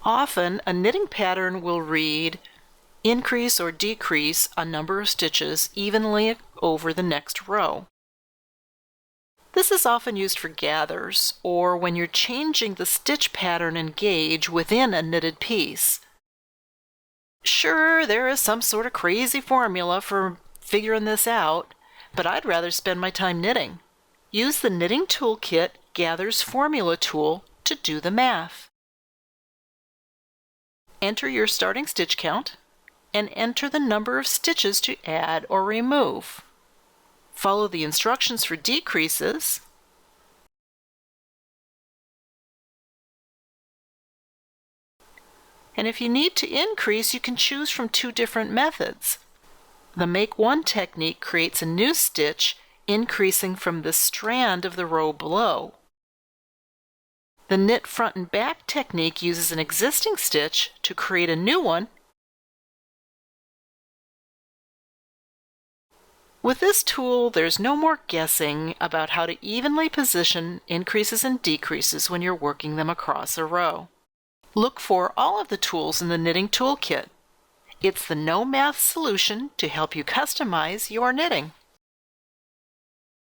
Often, a knitting pattern will read, increase or decrease a number of stitches evenly over the next row. This is often used for gathers or when you're changing the stitch pattern and gauge within a knitted piece. Sure, there is some sort of crazy formula for figuring this out, but I'd rather spend my time knitting. Use the Knitting Toolkit Gather's Formula tool to do the math. Enter your starting stitch count and enter the number of stitches to add or remove. Follow the instructions for decreases and if you need to increase, you can choose from two different methods. The Make One technique creates a new stitch increasing from the strand of the row below. The Knit Front and Back technique uses an existing stitch to create a new one. With this tool, there's no more guessing about how to evenly position increases and decreases when you're working them across a row. Look for all of the tools in the Knitting Toolkit. It's the no math solution to help you customize your knitting.